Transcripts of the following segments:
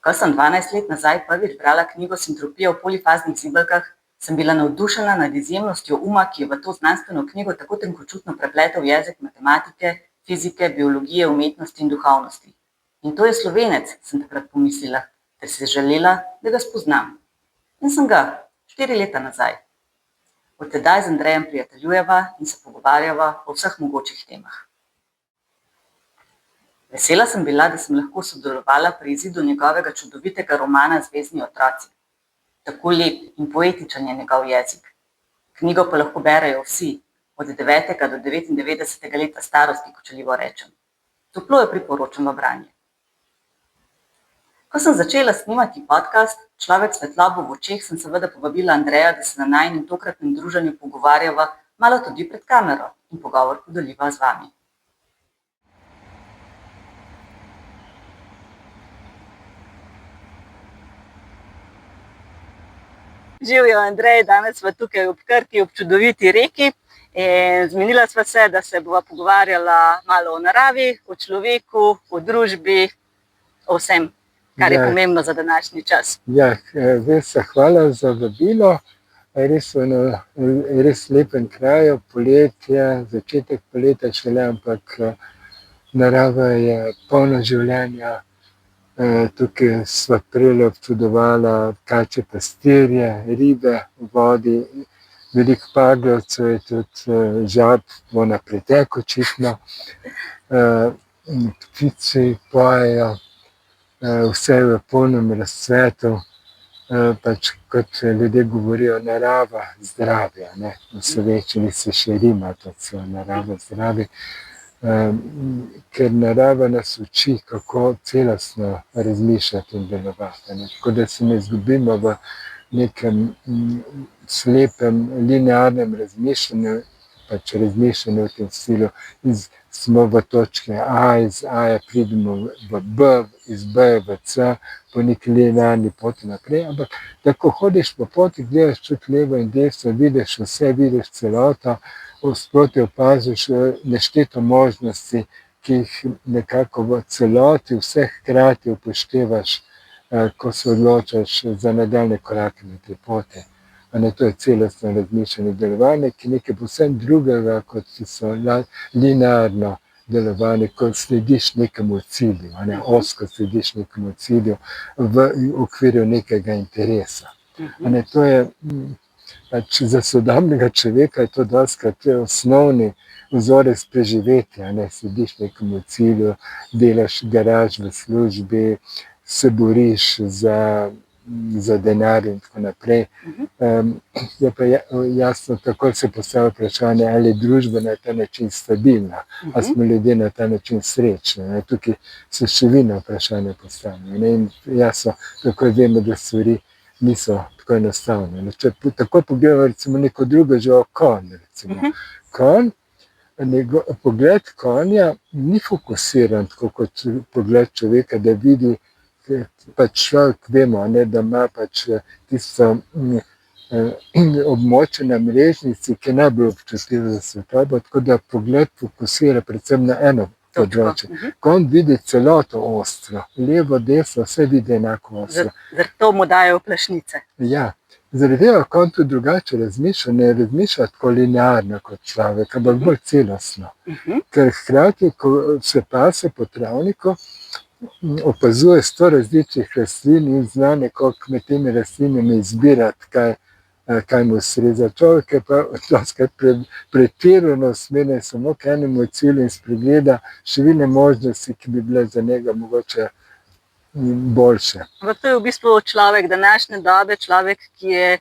Ko sem 12 let nazaj prvič brala knjigo Sintropija v polifaznih zibelkah, sem bila navdušena nad izjemnostjo uma, ki je v to znanstveno knjigo tako tenkočutno prepletel jezik matematike, fizike, biologije, umetnosti in duhovnosti. In to je Slovenec, sem takrat pomislila, ter si želela, da ga spoznam. In sem ga, 4 leta nazaj. Od tedaj z Andrejem prijateljujeva in se pogovarjava o vseh mogočih temah. Vesela sem bila, da sem lahko sodelovala pri izidu njegovega čudovitega romana Zvezni otroci. Tako lep in poetičen je njegov jezik. Knjigo pa lahko berejo vsi, od 9. do 99. leta starosti, kočljivo rečem. Toplo jo priporočam v branje. Ko sem začela snimati podcast Človek svetlobo v očeh, sem seveda povabila Andreja, da se na najinem tokratnem druženju pogovarjava malo tudi pred kamero in pogovor podeliva z vami. Živjo, Andrej, danes sva tukaj ob Krki, ob čudoviti reki. Zmenila sva se, da se bova pogovarjala malo o naravi, o človeku, o družbi, o vsem, kar je pomembno za današnji čas. Ja, Vesna, hvala za vabilo. Res v res lepem kraju, poletje, začetek poletja šele, ampak narava je polna življenja. Tukaj sva prejle občudovala kačje pastirje, ribe v vodi, veliko paglavcev je tudi žab, bo na pretek očitno. Ptici pojejo, vse je v polnem razcvetu, pač kot ljudje govorijo, narava zdravja, ne, v slovenščini se še rima, to narava zdravi. Ker narava nas uči, kako celostno razmišljati in delovati. Tako da se ne izgubimo v nekem slepem, linearnem razmišljanju, pač razmišljanju v tem stilu, smo v točki A, iz A pridemo v B, iz B v C, po neki linearni poti naprej, ampak tako hodiš po poti, gledaš tudi levo in desno, vidiš vse, vidiš celoto, sproti opaziš nešteto možnosti, ki jih nekako v celoti vseh hkrati upoštevaš, ko se odločaš za nadaljnje korake na tej poti. To je celostno razmišljanje, delovanje, ki je nekaj povsem drugega, kot so linearno delovanje, ko slediš nekemu cilju, ozko slediš nekemu cilju v okviru nekega interesa. To je pač za sodobnega človeka je to dostikrat osnovni vzorec preživetja, slediš nekemu cilju, delaš garaž v službi, se boriš za denar in tako naprej. Je pa jasno, tako se postavlja vprašanje, ali je družba na ta način stabilna, ali smo ljudje na ta način srečni. Tukaj se številna vprašanja postavljajo. In jasno, tako vemo, da stvari niso tako enostavne. Če tako pogledamo recimo neko drugo žival, konj. Konj, pogled konja ni fokusiran tako kot pogled človeka, da vidi, pač človek vemo, da ima pač tisto območje na mrežnici, ki je najbolj občutljivo za svetlobo, tako da pogled fokusira predvsem na eno področje. Konj vidi celoto ostro, levo, desno, vse vidi enako ostro. Zato mu dajo plašnice. Ja, zaradi tega konj tudi drugače razmišlja, ne razmišlja tako linearno kot človek, ampak bolj celostno. Ker hkrati, ko se pase po travniku, opazuje 100 različnih rastlin in zna nekako med temi rastlinami izbirati, kaj mu ustreza. Človek je pa pretirano usmerjen samo k enemu cilju in spregleda številne možnosti, ki bi bile za njega mogoče boljše. To je v bistvu človek današnje dobe, človek, ki je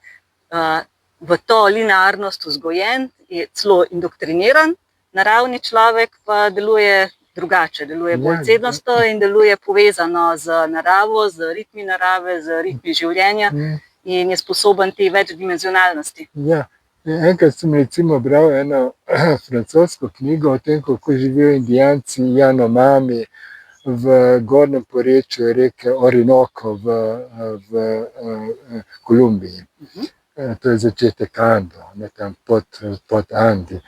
v to linearnost vzgojen, je celo indoktriniran, naravni človek pa deluje drugače, deluje bolj celostno in deluje povezano z naravo, z ritmi narave, z ritmi življenja in je sposoben te večdimenzionalnosti. Ja, enkrat sem recimo bral eno francosko knjigo o tem, kako živijo Indijanci Janomami v gornjem porečju reke Orinoco v Kolumbiji. To je začetek Andov, tam pod Andi.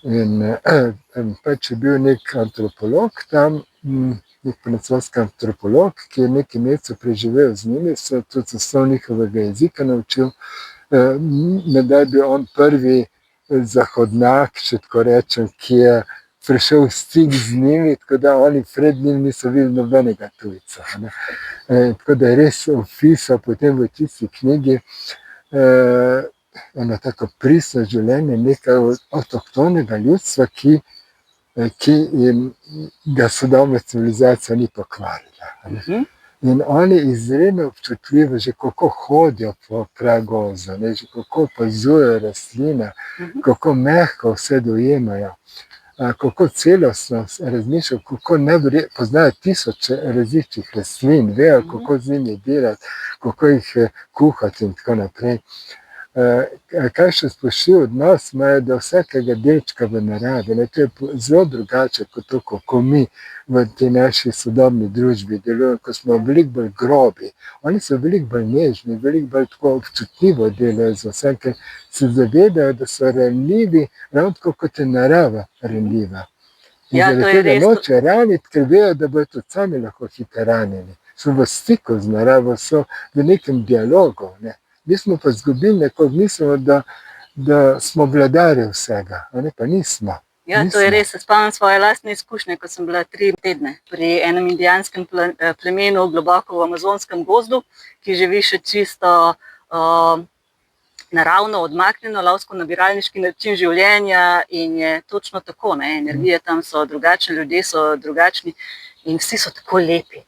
In pač je bil nek antropolog tam, nek francoski antropolog, ki je nekaj mesecev preživel z njimi, se tudi zaslov njihovega jezika naučil, da je bil on prvi zahodnjak, če tako rečem, ki je prišel v stik z njimi, tako da oni pred njim niso videli nobenega tujca. Tako da je res opisal potem v tisti knjigi eno tako pristno življenje nekaj avtohtonega ljudstva, ki ga sodobna civilizacija ni pokvarila. In oni izredno občutljivo, že kako hodijo po pragozdu, že kako opazujejo rastline, kako mehko vse dojemajo, kako celostno razmišljajo, kako poznajo tisoče različnih rastlin, vejo, kako z njimi delati, kako jih kuhati in tako naprej. Kaj še spoštljiv odnos imajo do vsakega delčka v naravi. To je zelo drugače kot to, kako mi v tej naši sodobni družbi delujemo, ko smo veliko bolj grobi. Oni so veliko bolj nežni, veliko bolj tako občutljivo delajo za vse, ker se zavedajo, da so ranljivi, ravno tako kot je narava ranljiva. In zaradi tega noče raniti, ker vejo, da bodo tudi sami lahko hitro ranjeni. So v stiku z naravo, so v nekem dialogu. Mi smo pa zgubili nekoga, mislimo, da smo vladarji vsega, pa nismo. Ja, to je res. Spomnim svoje lastne izkušnje, ko sem bila 3 tedne pri enem indijanskem plemenu globoko v amazonskem gozdu, ki živi še čisto naravno, odmaknjeno, lovsko-nabiralniški način življenja in je točno tako. Energije tam so drugačne, ljudje so drugačni in vsi so tako lepi.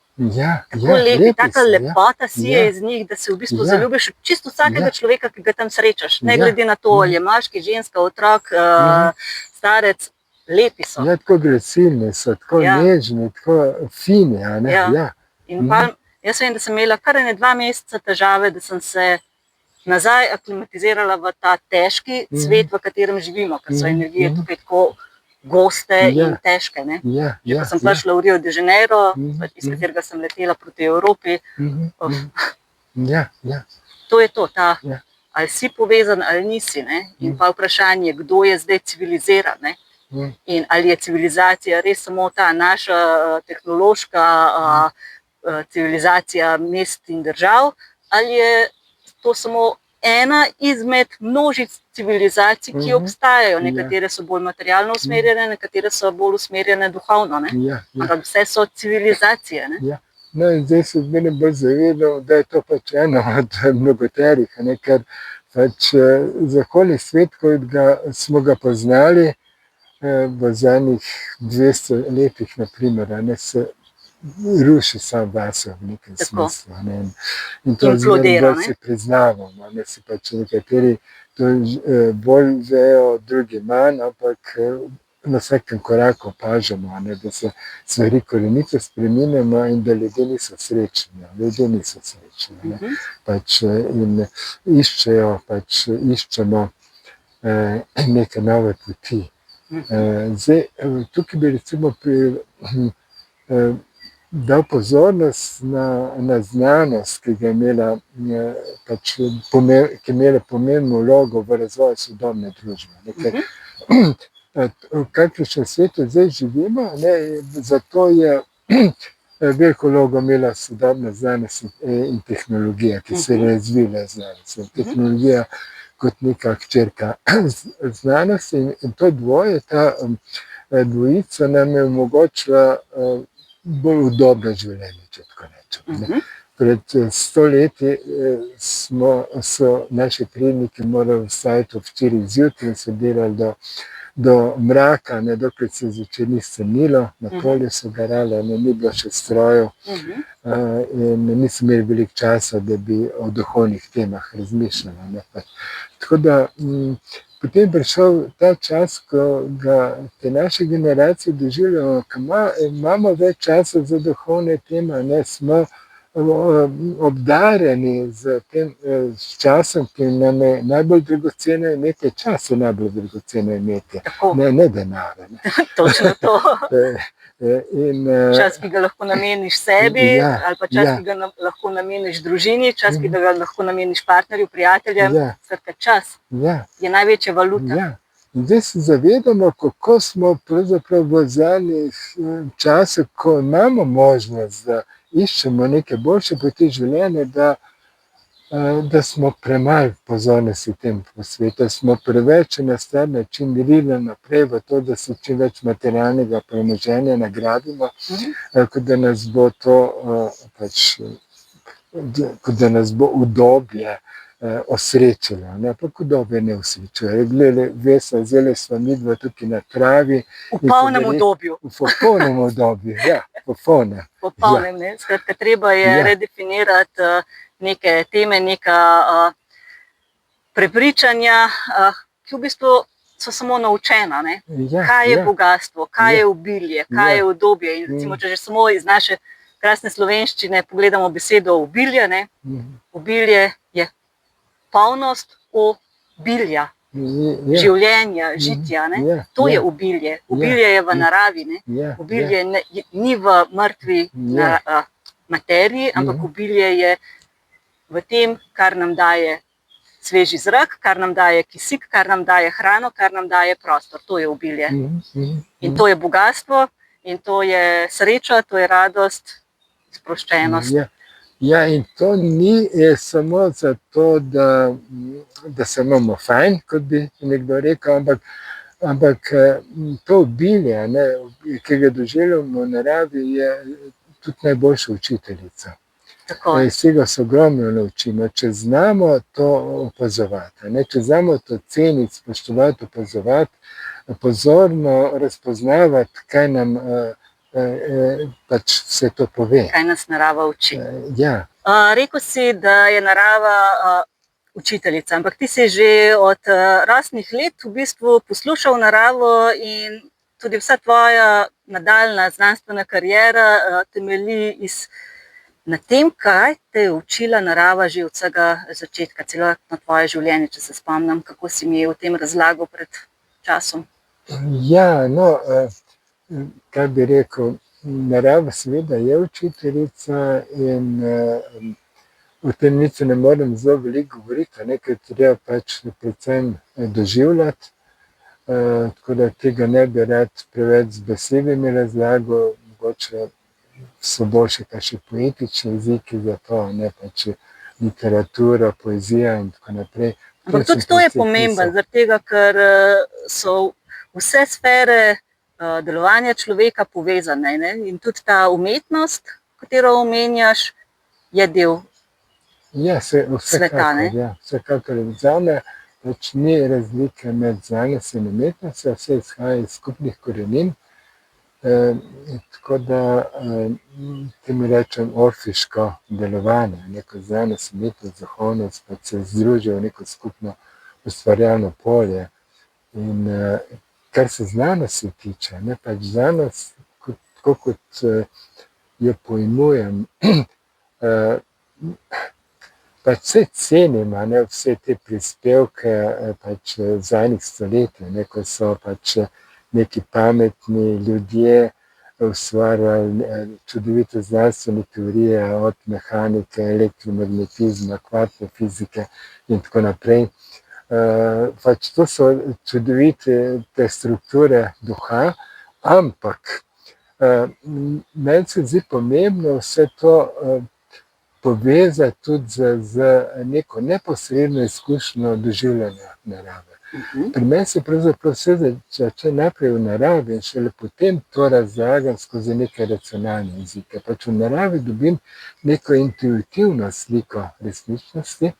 Tako lepi, taka lepota sije iz njih, da se v bistvu zaljubiš čisto vsakega človeka, ki ga tam srečaš. Ne glede na to, ali je moški, ženska, otrok, starec, lepi so. Tako agresivni so, tako nežni, tako fini. In pa jaz vem, da sem imela kar 2 meseca težave, da sem se nazaj aklimatizirala v ta težki svet, v katerem živimo, ker so energije tukaj tako goste in težke. Ko sem prišla v Rio de Janeiro, iz katerega sem letela proti Evropi, to je to, ali si povezan ali nisi. In pa vprašanje, kdo je zdaj civiliziran. In ali je civilizacija res samo ta naša tehnološka civilizacija mest in držav, ali je to samo ena izmed množic civilizacij, ki obstajajo. Nekatere so bolj materialno usmerjene, nekatere so bolj usmerjene duhovno. Ampak vse so civilizacije. In zdaj se meni bolj zavedam, da je to pač eno od mnogoterih, ker pač zahodni svet, kot smo ga poznali v zadnjih 200 letih, naprimer, se ruši sam vase v nekem smislu. In to zmeraj si priznavamo. Si pač nekateri to bolj vejo, drugi manj, ampak na vsakem koraku opažamo, da se stvari korenito spreminjamo in da ljudje niso srečni. Ljudje niso srečni. In iščemo neke nove poti. Zdaj, tukaj bi recimo dal pozornost na znanost, ki je imela pomembno vlogo v razvoju sodobne družbe. V kakšnem svetu zdaj živimo, zato je veliko vlogo imela sodobna znanost in tehnologija, ki se je razvila znanost. Tehnologija kot neka hčerka znanosti in to dvoje, ta dvojica nam je omogočila bolj udobno življenje, če tako rečem. Pred 100 leti so naši predniki morali vstajati ob 4 zjutraj in so delali do mraka, dokler se zvečer ni stemnilo, na polju so garali, ni bilo še strojev in niso imeli veliko časa, da bi o duhovnih temah razmišljali. Tako da potem je prišel ta čas, ko ga te naše generacije doživljamo, ko imamo več časa za duhovne teme, smo obdarjeni z tem časom, ki nam je najbolj dragoceno imeti. Čas je najbolj dragoceno imeti, ne denar. Točno to. Čas, ki ga lahko nameniš sebi, ali pa čas, ki ga lahko nameniš družini, čas, ki ga lahko nameniš partnerju, prijateljem. Skratka, čas je največja valuta. In zdaj se zavedamo, kako smo pravzaprav v zadnjih časih, ko imamo možnost, da iščemo neke boljše poti življenja, da smo premalo pozornosti tem posvetili, smo preveč na star način rili naprej v to, da se čim več materialnega premoženja nagradimo, kot da nas bo to kot da nas bo udobje osrečilo. Ampak udobje ne osrečuje. Vesna, zdaj smo midva tukaj na travi. V polnem udobju. V popolnem udobju, ja. Popolnem. Popolnem, ne. Skratka, treba je redefinirati neke teme, neka prepričanja, ki v bistvu so samo naučena. Ne? Kaj je bogatstvo, kaj je obilje, kaj je udobje. In recimo, če že samo iz naše krasne slovenščine pogledamo besedo obilje, ne? Obilje je polnost obilja, življenja, žitja. Ne? To je obilje. Obilje je v naravi. Ne? Obilje ni v mrtvi materiji, ampak obilje je v tem, kar nam daje sveži zrak, kar nam daje kisik, kar nam daje hrano, kar nam daje prostor. To je obilje. In to je bogatstvo, in to je sreča, to je radost, sproščenost. Ja, in to ni samo zato, da se imamo fajn, kot bi nekdo rekel, ampak to obilje, ki ga doživljamo v naravi, je tudi najboljša učiteljica. Iz tega se ogromno naučimo, če znamo to opazovati, če znamo to ceniti, spoštovati, opazovati, pozorno razpoznavati, kaj nam pač vse to pove. Kaj nas narava uči. Ja. Rekel si, da je narava učiteljica, ampak ti si že od rosnih let v bistvu poslušal naravo in tudi vsa tvoja nadaljnja znanstvena kariera temelji na tem, kaj te je učila narava že od vsega začetka, celotno tvoje življenje, če se spomnim, kako si mi o tem razlagal pred časom. Ja, kaj bi rekel, narava seveda je učiteljica in o tem nič ne morem zelo veliko govoriti, ker treba pač predvsem doživljati, tako da tega ne bi rad preveč z besedami razlagal, mogoče so boljše kakšni poetični jeziki za to, ne pač literatura, poezija in tako naprej. Ampak tudi to je pomembno, zaradi tega, ker so vse sfere delovanja človeka povezane, ne? In tudi ta umetnost, katero omenjaš, je del sveta. Ja, vsekakor zame pač ni razlike med znanost in umetnostjo, vse izhaja iz skupnih korenin. Tako da temu rečem orfiško delovanje, neko znanost, umetnost, duhovnost, pa se združijo v neko skupno ustvarjalno polje. In kar se znanosti tiče, pač znanost, tako kot jo pojmujem, pač vse cenim, vse te prispevke pač zadnjih stoletij, ko so pač neki pametni ljudje ustvarjali čudovite znanstvene teorije od mehanike, elektromagnetizma, kvantne fizike in tako naprej. Pač to so čudovite te strukture duha, ampak meni se zdi pomembno vse to povezati tudi z neko neposredno izkušnjo doživljanja narave. Pri meni se pravzaprav vse začne najprej v naravi in šele potem to razlagam skozi neke racionalne jezike. Pač v naravi dobim neko intuitivno sliko resničnosti,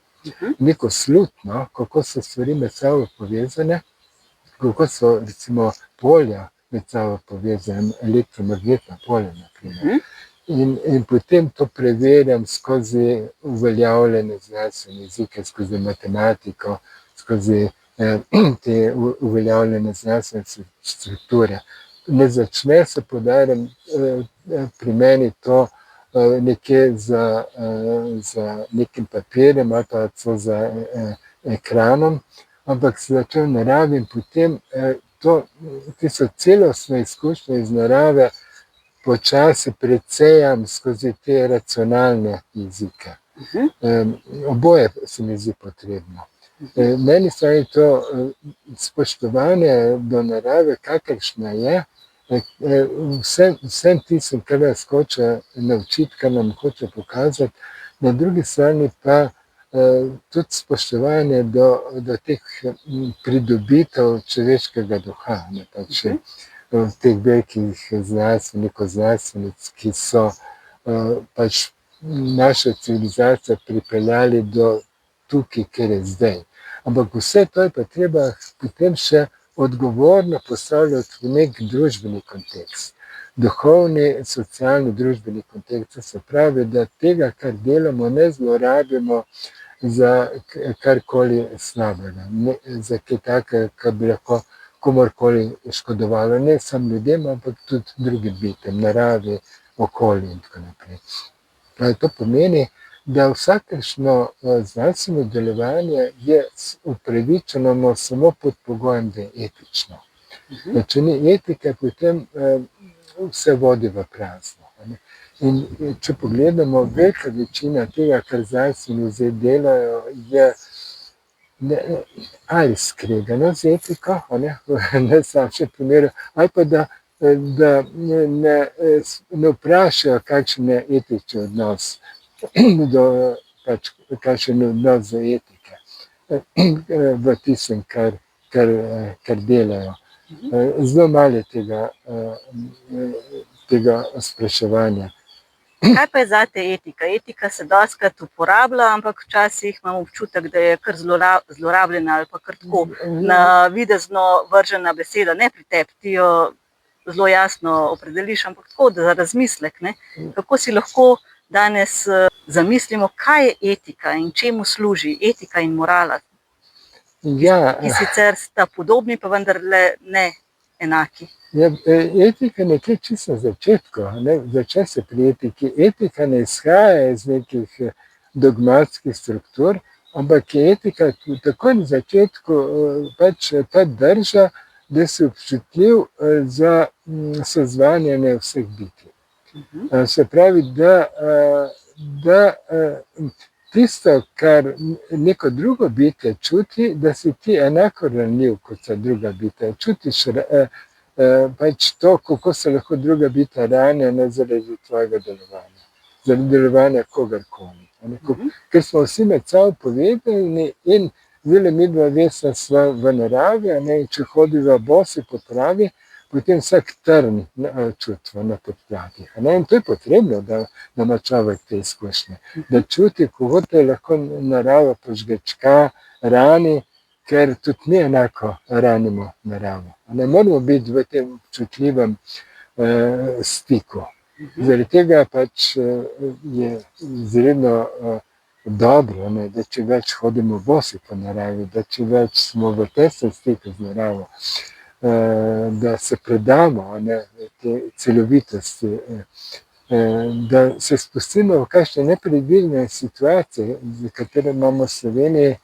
neko slutno, kako so stvari med sabo povezane, kako so recimo polja med sabo povezane, elektromagnetna polja na primer. In potem to preverjam skozi uveljavljene znanstvene jezike, skozi matematiko, skozi te uveljavljene znanstvene strukture. Ne začne se, poudarjam, pri meni to nekje za nekim papirjem ali pa za ekranom, ampak se začne v naravi in potem tisto celostno izkušnjo iz narave počasi precejam skozi te racionalne jezike. Oboje se mi zdi potrebno. Meni je to spoštovanje do narave, kakršna je, vsem tistim, kar nas hoče naučiti, kar nam hoče pokazati, na drugi strani pa tudi spoštovanje do teh pridobitev človeškega duha, ne, pač, teh velikih znanstvenic, ki so pač našo civilizacijo pripeljali do tukaj, kjer je zdaj. Ampak vse to je pa treba potem še odgovorno postavljati v nek družbeni kontekst. Duhovni, socialni, družbeni kontekst. Se pravi, da tega, kar delamo, ne zlorabimo za karkoli slabega. Ne, za kaj takega, kar bi lahko komorkoli škodovalo. Ne samo ljudem, ampak tudi drugim bitem, naravi, okolju in tako naprej. To pomeni, da vsakršno znanstveno delovanje je upravičeno samo pod pogojem, da je etično. Če ni etike, potem vse vodi v prazno. In če pogledamo, velika večina tega, kar znanstveni zdaj delajo, je ali skregano z etiko, ne slabšem primeru, ali pa da ne vprašajo, kakšen je etični odnos, kakšen je odnos do etike v tistem, kar delajo. Zelo malo je tega spraševanja. Kaj pa je zate etika? Etika se dostikrat uporablja, ampak včasih imam občutek, da je kar zlorabljena ali pa kar tako navidezno vržena beseda. Ne pri tebi, ti jo zelo jasno opredeliš, ampak tako, da za razmislek, ne? Kako si lahko danes zamislimo, kaj je etika in čemu služi etika in morala, ki sicer sta podobni, pa vendarle ne enaki. Etika nekje čisto na začetku, začne se pri etiki. Etika ne izhaja iz nekih dogmatskih struktur, ampak je etika takoj na začetku pač ta drža, da si občutljiv za sozvanjanje vseh bitij. Se pravi, da tisto, kar neko drugo bitje čuti, da si ti enako ranljiv kot so druga bitja. Čutiš pač to, kako se lahko druga bitja ranijo zaradi tvojega delovanja, zaradi delovanja kogarkoli. Ker smo vsi med sabo povezani in zdaj midva vesna sva v naravi, in če hodiva bosi po travi, potem vsak trn čutimo na podplati. In to je potrebno, da ima človek te izkušnje. Da čuti, kako te lahko narava požgečka, rani, ker tudi mi enako ranimo naravo. Ne moramo biti v tem občutljivem stiku. Zaradi tega pač je izredno dobro, da če več hodimo bosi po naravi, da če več smo v tesnem stiku z naravo, da se predamo te celovitosti, da se spustimo v kakšne nepredvidene situacije, za katere imamo v Sloveniji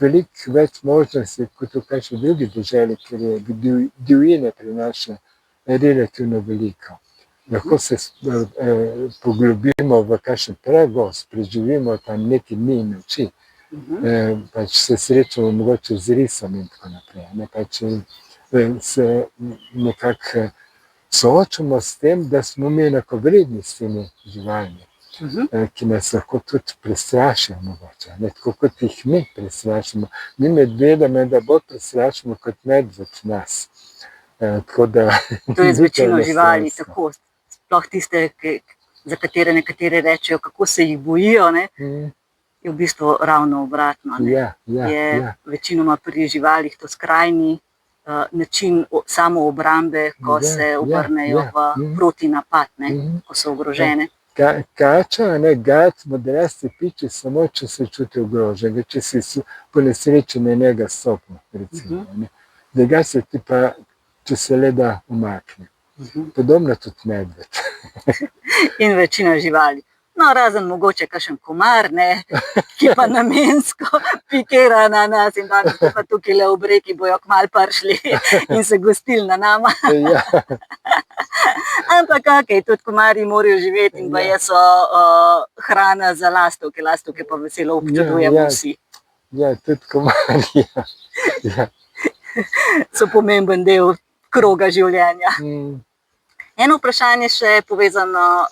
veliko več možnosti kot v kakšni drugi deželi, ker je divjine prinaša relativno veliko. Lahko se poglobimo v kakšen pregozd, preživimo tam nekaj dni in noči, pač se srečamo mogoče z risom in tako naprej. Pač se nekako soočamo s tem, da smo mi enakovredni s temi živalmi, ki nas lahko tudi prestrašijo mogoče, tako kot jih mi prestrašimo. Mi medveda menda bolj prestrašimo kot medved nas. To je z večino živali tako, sploh tiste, za katere nekateri rečejo, kako se jih bojijo, je v bistvu ravno obratno. Je večinoma pri živalih to skrajni način samoobrambe, ko se obrnejo v protinapad, ko so ogrožene. Kača, gad, modrasti piči samo, če se čuti ogroženega, če si po nesreči na njega stopil, recimo. Drugače se ti pa, če se le da, umakne. Podobno tudi medved. In večina živali. No, razen mogoče kakšen komar, ki pa namensko pikira na nas in danes pa tukaj le ob reki bojo kmalu prišli in se gostili na nama. Ampak okej, tudi komarji morajo živeti in baje so hrana za lastovke, lastovke pa veselo občudujemo vsi. Ja, tudi komarji. Ja. So pomemben del kroga življenja. Mm. Eno vprašanje še je povezano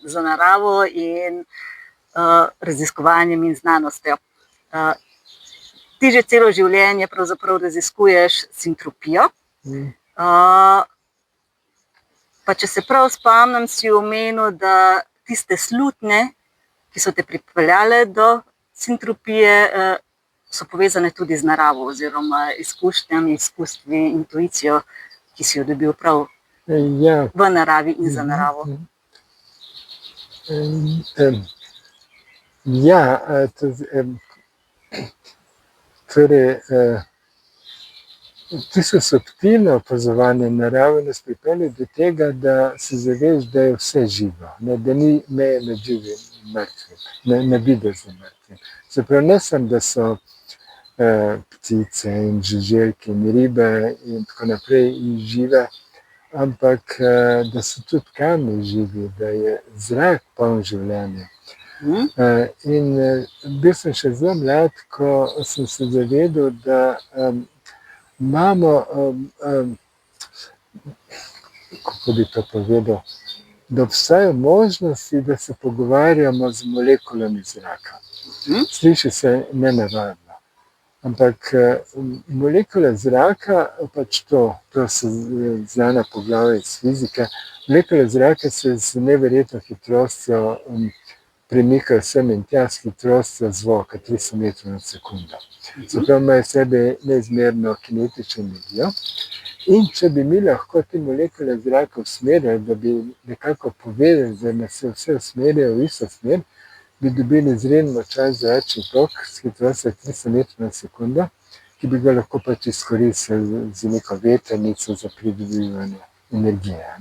z naravo in raziskovanjem in znanostjo. Ti že celo življenje pravzaprav raziskuješ sintropijo. Mm. Pa če se prav spomnim, si omenil, da tiste slutnje, ki so te pripeljale do sintropije, so povezane tudi z naravo oziroma izkušnjami, izkustvi, intuicijo, ki si jo dobil prav Ja. v naravi in za naravo. Ja, torej, tisto subtilno opazovanje narave nas pripelje do tega, da se zaveš, da je vse živo, ne, da ni meje med živim in mrtvim, navidezno mrtvim. Se pravi, ne samo, da so ptice in žuželke in ribe in tako naprej in žive, ampak da so tudi kamni živi, da je zrak poln življenja. In bil sem še zelo mlad, ko sem se zavedal, da imamo, kako bi to povedal, da obstajajo možnosti, da se pogovarjamo z molekulami zraka. Sliši se nenavadno, ampak molekule zraka, pač to so znana poglavja iz fizike, molekule zraka se z neverjetno hitrostjo premikajo sem in tja s hitrostjo zvoka 300 metrov na sekundo. Zato imajo v sebi neizmerno kinetično energijo. In če bi mi lahko te molekule zraka usmerjali, da bi nekako povedali, da nas se vse usmerjajo v isto smer, bi dobili izredno močan zračni tok s hitrostjo 300 metrov na sekundo, ki bi ga lahko pač izkoristili z neko vetrnico za pridobivanje energije.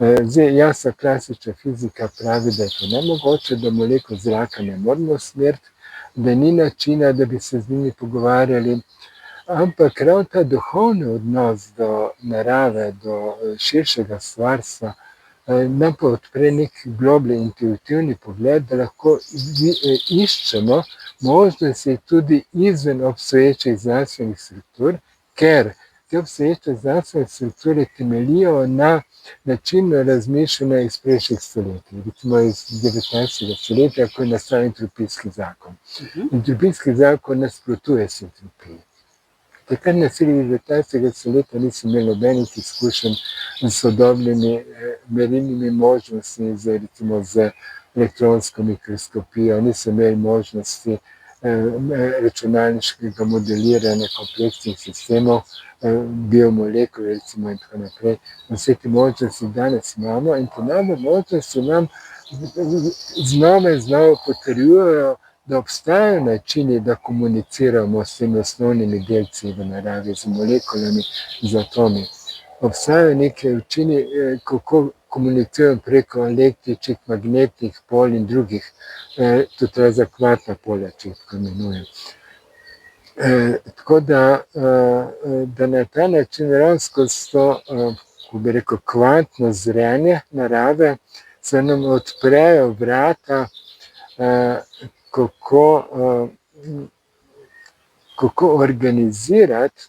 Zdaj, jasno, klasična fizika pravi, da je to nemogoče, da molekul zraka ne moremo usmeriti, da ni načina, da bi se z njimi pogovarjali, ampak ravno ta duhovni odnos do narave, do širšega stvarstva, nam pa odpre nek globlji intuitivni pogled, da lahko iščemo možnosti tudi izven obstoječih znanstvenih struktur, ker te obstoječe znanstvene strukture temeljijo na načinu razmišljanja iz prejšnjih stoletij, recimo iz 19. stoletja, ko je nastal entropijski zakon. Entropijski zakon nasprotuje sintropiji. Takrat na sredi 19. stoletja niso imeli nobenih izkušenj s sodobnimi merilnimi možnostmi, recimo z elektronsko mikroskopijo, niso imeli možnosti računalniškega modeliranja kompleksnih sistemov, biomolekul, recimo in tako naprej. Vse te možnosti danes imamo in te nove možnosti nam znova in znova potrjujejo, da obstajajo načini, da komuniciramo s temi osnovnimi delci v naravi, z molekulami, z atomi. Obstajajo neke načini, kako komuniciramo preko električnih, magnetnih polj in drugih, tudi razakvatna polja, če tako imenujem. Tako da na ta način ravno skozi to, kako bi rekel, kvantno zrenje narave se nam odprejo vrata, kako organizirati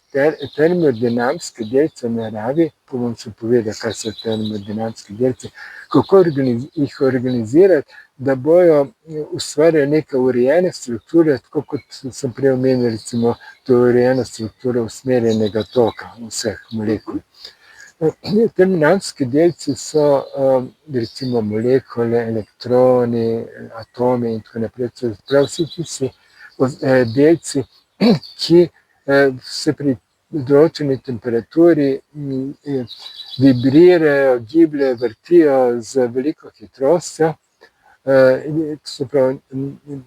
termodinamske delce v naravi, pa bom še povedal, kaj so termodinamski delci, kako jih organizirati, da bojo ustvarjali neke urejene strukture, tako kot sem prej omenil, recimo to urejena struktura usmerjenega toka vseh molekul. Termodinamski delci so recimo molekule, elektroni, atomi in tako naprej, prav vsi tisti delci, ki se pri določeni temperaturi vibrirajo, gibljejo, vrtijo z veliko hitrostjo, se pravi,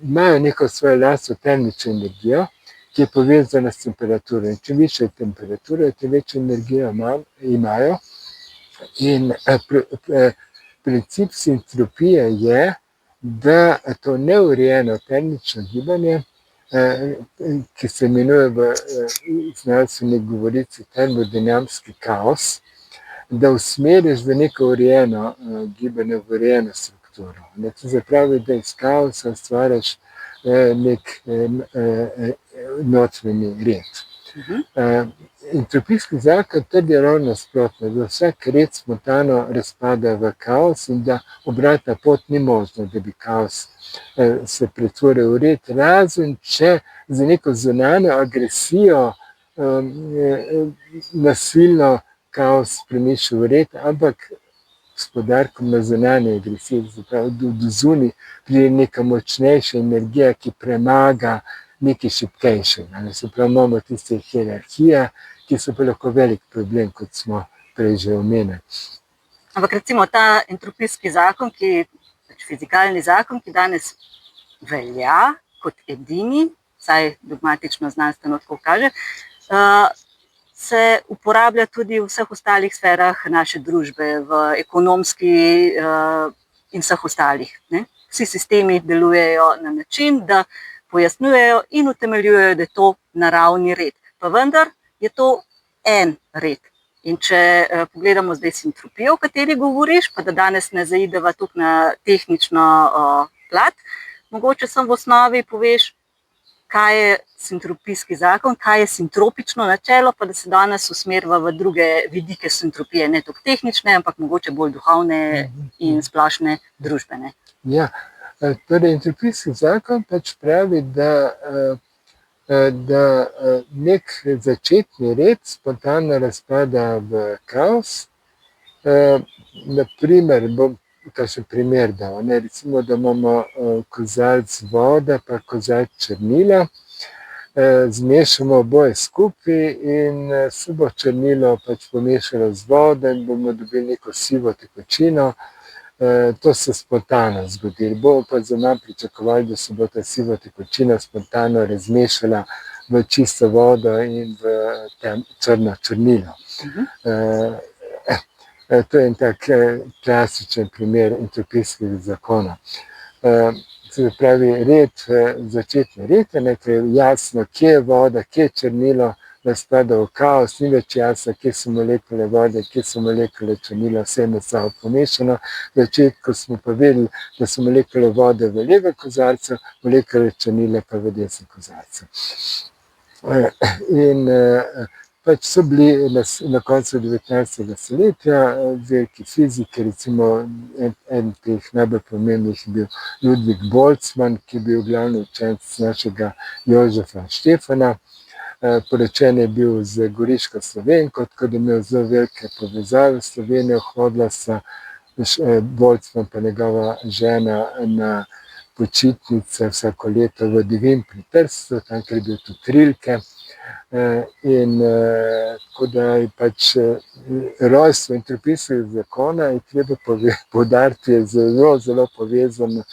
imajo neko svojo lastno termično energijo, ki je povezana s temperaturo. In čim višja je temperatura, tem večjo energijo imajo. In princip sintropije je, da to neurejeno termično gibanje, ki se imenuje v znanstveni govorici termodinamski kaos, da usmeriš v neko urejeno gibanje, v urejeno strukturo. To se pravi, da iz kaosa ustvariš nek notranji red. Entropijski zakon trdi ravno nasprotno, da vsak red spontano razpada v kaos in da obratna pot ni možno, da bi kaos se pretvoril v red, razen če za neko zunanjo agresijo nasilno kaos premišlja v red, ampak s poudarkom na zunanje agresije, zapravo do zunaj pride neka močnejša energija, ki premaga nekaj šibkejšega. Se pravi, imamo tiste hierarhije, ki so pa lahko velik problem, kot smo prej že omenili. Ampak recimo ta entropijski zakon, fizikalni zakon, ki danes velja kot edini, vsaj dogmatično znanstveno tako kaže, se uporablja tudi v vseh ostalih sferah naše družbe, v ekonomski in vseh ostalih. Vsi sistemi delujejo na način, da pojasnjujejo in utemeljujejo, da je to naravni red. Pa vendar je to en red. In če pogledamo zdaj entropijo, o kateri govoriš, pa da danes ne zaideva tukaj na tehnično plat, mogoče sem v osnovi poveš, kaj je sintropijski zakon, kaj je sintropično načelo, pa da se danes usmerva v druge vidike sintropije, ne toliko tehnične, ampak mogoče bolj duhovne in splošne družbene. Ja, torej entropijski zakon pač pravi, da nek začetni red spontano razpada v kaos. Naprimer, bom kakšen primer dal, recimo, da imamo kozarec vode pa kozarec črnila, zmešamo oboje skupaj in se bo črnilo pač pomešalo z vodo in bomo dobili neko sivo tekočino. To se spontano zgodi. Bomo pa zaman pričakovali, da se bo ta siva tekočina spontano razmešala v čisto vodo in v črno črnilo. To je en tak klasičen primer entropijskega zakona. Se pravi, začetni red, ko je jasno, kje je voda, kje je črnilo, razpada v kaos, ni več jasno, kje so molekule vode, kje so molekule črnila, vse je med sabo pomešano. V začetku smo pa vedeli, da so molekule vode v levem kozarcu, molekule črnila pa v desnem kozarcu. In pač so bili na koncu 19. stoletja veliki fiziki, recimo en teh najbolj pomembnih je bil Ludwig Boltzmann, ki je bil glavni učenec našega Jožefa Štefana. Poročen je bil z goriško Slovenko, tako da je imel zelo velike povezave s Slovenijo, hodila sta Boltzmann pa njegova žena na počitnice vsako leto v Divjim pri Trstu, tam, kjer je bil tudi Rilke. In tako da je pač rojstvo entropijskega zakona, je treba poudariti, je zelo, zelo povezano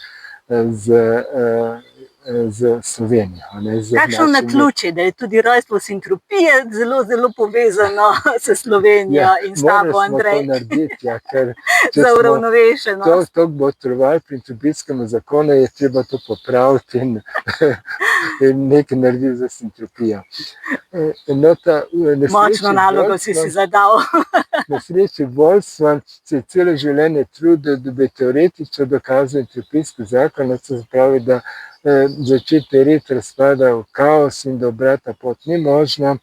z Slovenijo. Kakšno naključje, da je tudi rojstvo sintropije zelo, zelo povezano s Slovenijo in s tabo, Andrej. Moramo to narediti, ker za uravnovešenost. To bo trvalo pri entropijskem zakonu, je treba to popraviti in nekaj narediti za sintropijo. Močno nalogo si zadal. Na sreči Boltzmann se je celo življenje trudil, da bi teoretično dokazal entropijski zakon, se pravi, da začetni red razpada v kaos in da obratna pot ni možna,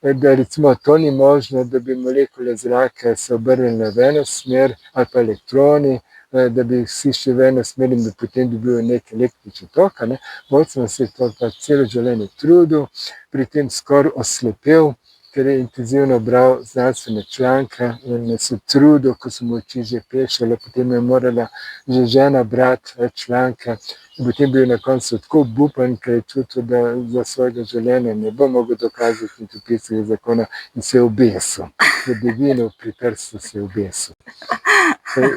da recimo to ni možno, da bi molekule zraka se obrnile v eno smer ali pa elektroni, da bi vsi šli v eno smer in bi potem dobil nek električni tok. Boltzmann se je to celo življenje trudil, pri tem skoraj oslepel, ker je intenzivno bral znanstvene članke in se trudil, ko so mu oči že plešale, potem je morala že žena brati članke in potem bil na koncu tako obupan, ker je čutil, da za svojega življenja ne bo mogel dokazati entropijskega zakona in se je obesil. V Divjinu pri Trstu se je obesil.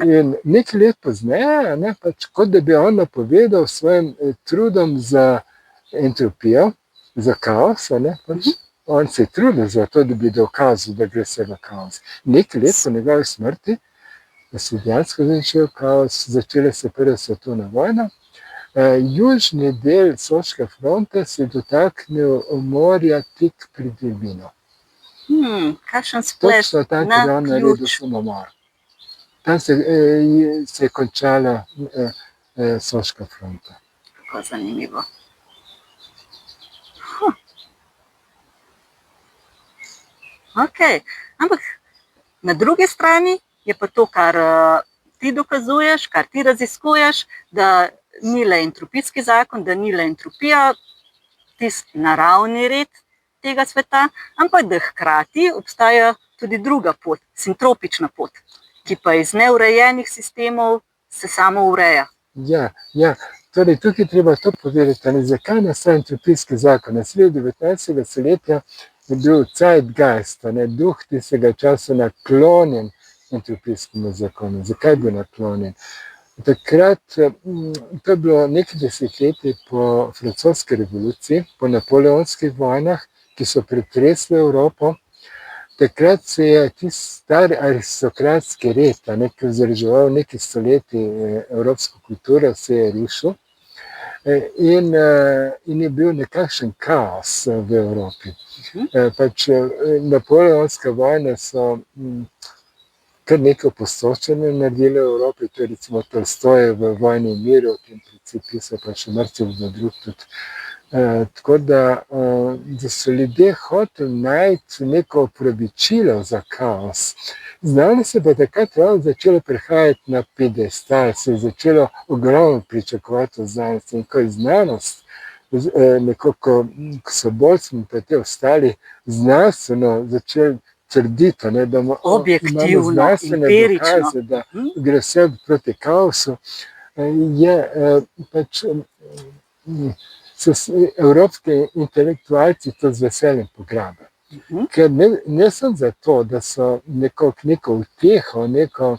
In nekaj let pozneje, pač kot da bi on napovedal svojim trudom za entropijo, za kaos, on se je trudil za to, da bi dokazal, da gre vse v kaos. Nekaj let po njegovi smrti, da se je dejansko začel kaos, začela se Prva svetovna vojna. Južni del Soške fronte se je dotaknil morja tik pred Divjino. Kakšen splet. Točno tam, kjer je on naredil samomor. Tam se je končala Soška fronta. Kako zanimivo. Okay. Ampak na drugi strani je pa to, kar ti dokazuješ, kar ti raziskuješ, da ni le entropijski zakon, da ni le entropija, tisti naravni red tega sveta, ampak da hkrati obstaja tudi druga pot, sintropična pot, ki pa iz neurejenih sistemov se samo ureja. Ja. Torej, tukaj treba to povedati, zakaj nastaja entropijski zakon. Na sredi 19. stoletja je bil zeitgeist, duh tistega časa naklonjen entropijskemu zakonu. Zakaj je bil naklonjen? Takrat, to je bilo nekaj desetletij po francoski revoluciji, po napoleonskih vojnah, ki so pretresli Evropo. Takrat se je tisti stari aristokratski red, ki je vzdrževal nekaj stoletij evropsko kulturo, se je rušil in je bil nekakšen kaos v Evropi. Pač napoleonske vojne so kar nekaj opustošenja naredile v Evropi, to je recimo Tolstoj v Vojni in miru, v tem principu pisal pa še marsikdo drug tudi. Tako da so ljudje hoteli najti neko opravičilo za kaos. Znanost se pa takrat začelo prehajati na piedestal, se je začelo ogromno pričakovati od znanosti. In ko je znanost, nekako, ko so Boltzmann pa te ostali znanstveno začeli trditi, da imamo znanstvene dokaze, da gre vse proti kaosu, je pač so evropski intelektualci to z veseljem pograbili. Ker ne sem zato, da so neko uteho, neko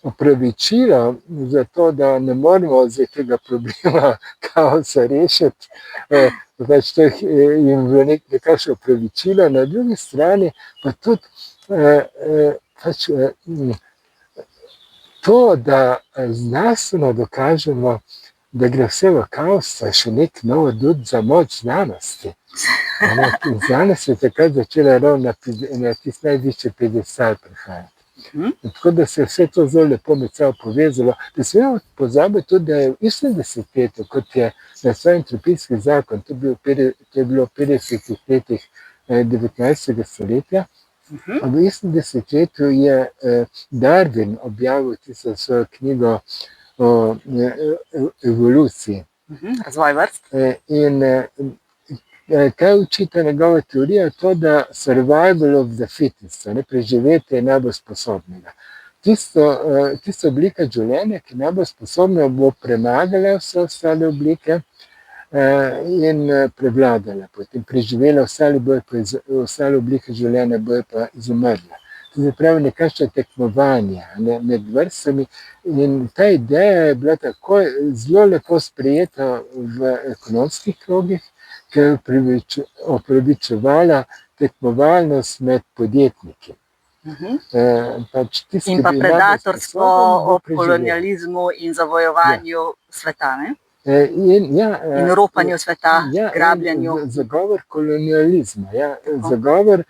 opravičilo za to, da ne moremo zdaj tega problema kaosa rešiti, pač to jim bilo nekakšno opravičilo, na drugi strani pa tudi pač to, da znanstveno dokažemo, da gre vse v kaos, je še nek nov adut za moč znanosti. Znanost je takrat začela ravno na tisti najvišji piedestal prihajati. Tako da se je vse to zelo lepo med sabo povezalo. Da smemo pozabiti tudi, da je v istem desetletju, kot je nastal entropijski zakon, to je bilo v 50. letih 19. stoletja, v istem desetletju je Darwin objavil tisto svojo knjigo o evoluciji. Razvoj vrst. In kaj učita njegova teorija? To, da survival of the fittest, preživetje najbolj sposobnega. Tista oblika življenja, ki najbolj sposobna, bo premagala vse ostale oblike in prevladala. Potem preživela ostale oblike življenja, bojo pa izumrla. To je pravi nekakšno tekmovanje med vrstami in ta ideja je bila tako zelo lepo sprejeta v ekonomskih krogih, ker je opravičevala tekmovalnost med podjetniki. In pa predatorstvo ob kolonializmu in zavojovanju sveta, ne? In ropanju sveta, grabljanju. Zagovor kolonializma, zagovor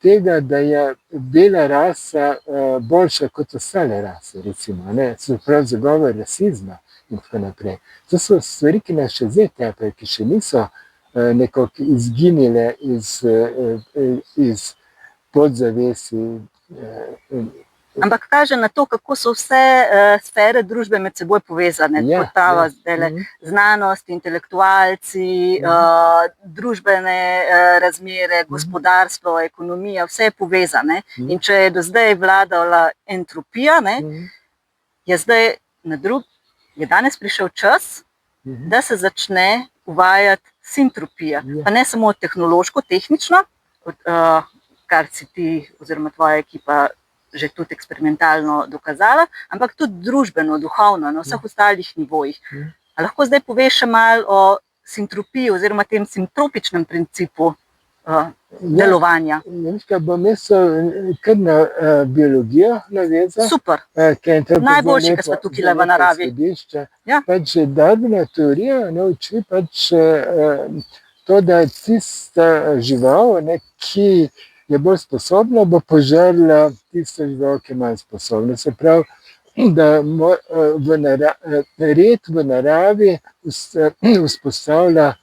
tega, da je bela rasa boljša kot ostale rase, recimo, se pravi zagovor rasizma in tako naprej. To so stvari, ki nas še zdaj tepejo, ki še niso nekako izginile iz podzavesti. Ampak kaže na to, kako so vse sfere družbe med seboj povezane. Znanost, intelektualci, družbene razmere, gospodarstvo, ekonomija, vse je povezane. In če je do zdaj vladala entropija, je danes prišel čas, da se začne uvajati sintropija. Pa ne samo tehnološko, tehnično, kar si ti oziroma tvoja ekipa že tudi eksperimentalno dokazala, ampak tudi družbeno, duhovno, na vseh ostalih nivojih. A lahko zdaj poveš še malo o sintropiji oziroma tem sintropičnem principu delovanja? Bom jaz kar na biologijo navezal. Super, najboljši, ki smo tukaj v naravi. Pač Darwinova teorija nauči pač to, da je tista žival, ki je bolj sposobna, bo požrla tisto žival, ki je manj sposobna. Se pravi, da red v naravi vzpostavlja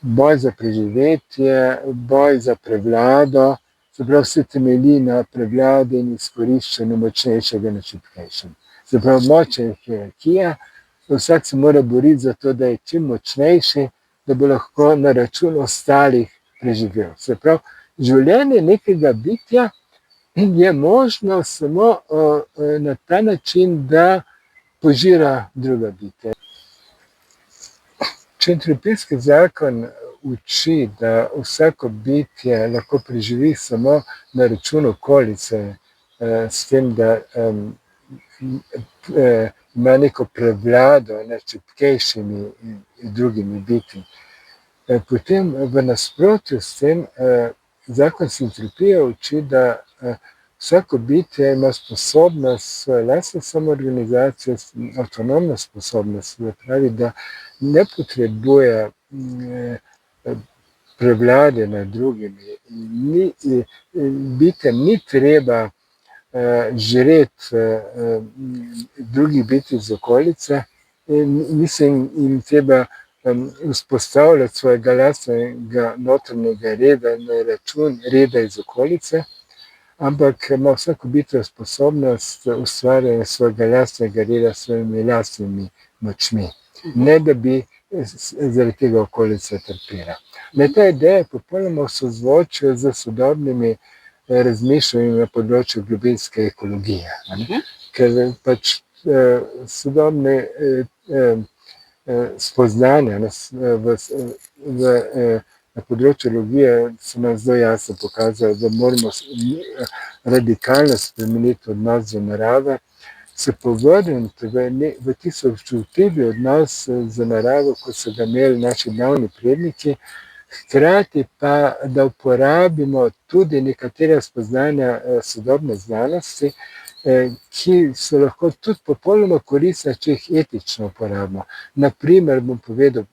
boj za preživetje, boj za prevlado, se pravi, vse temelji na prevladi in izkoriščanju močnejšega nad šibkejšim. Se pravi, močna je hierarhija, vsak se mora boriti za to, da je čim močnejši, da bo lahko na račun ostalih preživel. Se pravi, življenje nekega bitja je možno samo na ta način, da požira druga bitja. Če entropijski zakon uči, da vsako bitje lahko preživi samo na račun okolice, s tem, da ima neko prevlado nad šibkejšimi drugimi bitji, potem v nasprotju s tem zakon entropije uči, da vsako bitje ima sposobnost svoje lastne samoorganizacije, avtonomno sposobnost, se pravi, da ne potrebuje prevlade nad drugimi. Bitjem ni treba žreti drugih bitij iz okolice, ni se jim treba vzpostavljati svojega lastnega notranjega reda na račun reda iz okolice, ampak ima vsako bitje sposobnost ustvarjanja svojega lastnega reda s svojimi lastnimi močmi, ne da bi zaradi tega okolica trpela. Ta ideja je popolnoma v sozvočju z sodobnimi razmišljanji na področju globinske ekologije. Ker pač sodobne spoznanja na področju ekologije so nam zelo jasno pokazali, da moramo radikalno spremeniti odnos do narave, se povrniti v tisto občutljivi odnos z naravo, kot so ga imeli naši davni predniki, hkrati pa, da uporabimo tudi nekatera spoznanja sodobne znanosti, ki so lahko tudi popolnoma koristne, če jih etično uporabimo. Naprimer, bom povedal,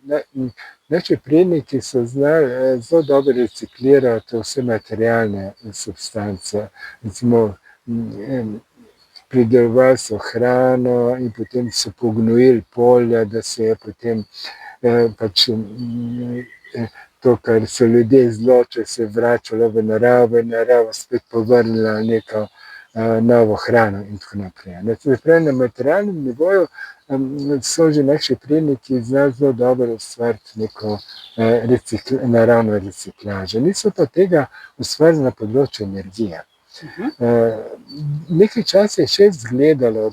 naši predniki so znali zelo dobro reciklirati vse materialne substance, recimo pridelovali so hrano in potem so pognojili polja, da se je potem pač to, kar so ljudje izločili, se je vračalo v naravo in narava spet povrnila neko novo hrano in tako naprej. Na materialnem nivoju so že naši predniki znali zelo dobro ustvariti neko naravno reciklažo. Niso pa tega ustvarili na področju energije. Nekaj časa je še izgledalo,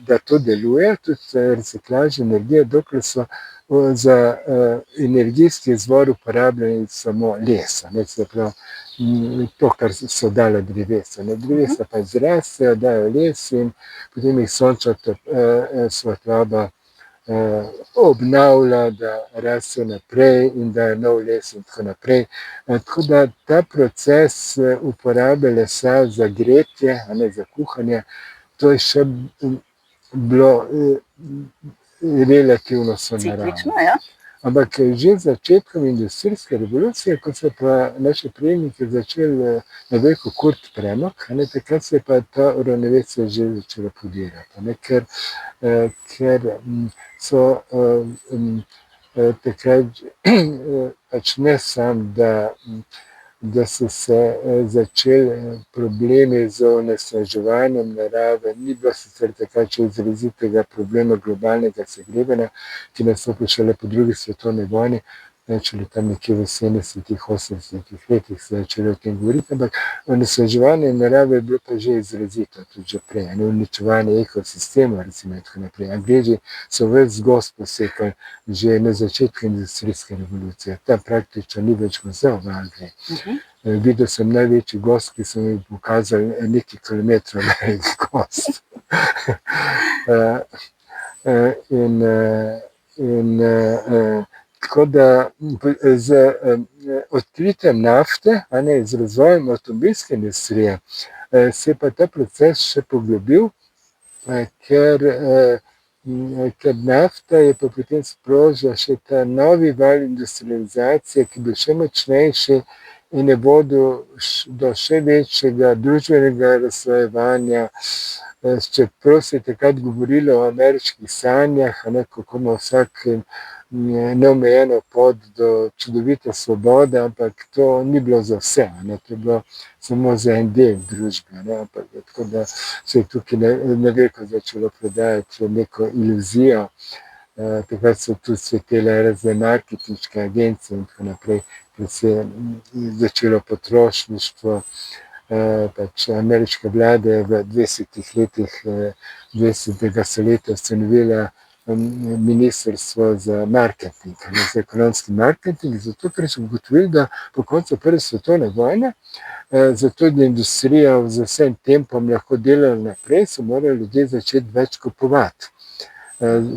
da to deluje, tudi reciklaža energije, dokler so za energijski izvor uporabljali samo lesa, se pravi, to, kar so dali drevesa. Drevesa pa zrastejo, dajo les in potem jih sončna svetloba obnavlja, da rastejo naprej in dajo nov les in tako naprej. Tako da ta proces uporabe lesa za gretje, za kuhanje, to je še bilo relativno sonaravno. Ciklično, ja. Ampak že z začetkom industrijske revolucije, ko so pa naši predniki začeli na veliko kuriti premog, takrat se je pa ta ravnovesje že začelo podirati. Ker so takrat pač ne samo, da so se začeli problemi z onesnaževanjem narave, ni bilo sicer takrat še izrazitega problema globalnega segrevanja, ki nastopi šele po drugi svetovni vojni, šele tam nekje v 70-ih, 80-ih letih se začeli o tem govoriti, ampak onesnaževanje narave je bilo pa že izrazito, tudi že prej, uničevanje ekosistema, recimo in tako naprej. Angleži so ves gozd posekali že na začetku industrijske revolucije. Tam praktično ni več gozdov v Angliji. Videl sem največji gozd, ki so mi pokazali nekaj kilometrov velik gozd. Tako da z odkritjem nafte, z razvojem avtomobilske industrije, se je pa ta proces še poglobil, ker nafta je pa potem sprožila še ta novi val industrializacije, ki je bil še močnejši in je vodil do še večjega družbenega razslojevanja. Čeprav se je takrat govorilo o ameriških sanjah, kako ima vsak neomejeno pot do čudovite svobode, ampak to ni bilo za vse, to je bilo samo za en del družbe. Tako da se je tukaj na veliko začelo prodajati neko iluzijo. Takrat so tudi svetele razne marketinške agencije in tako naprej, ker se je začelo potrošništvo. Pač ameriška vlada je v 20 letih 20. stoletja ustanovila ministrstvo za marketing, za ekonomski marketing, zato ker so ugotovili, da po koncu prve svetovne vojne, zato da industrija z vsem tempom lahko delala naprej, so morali ljudje začeti več kupovati.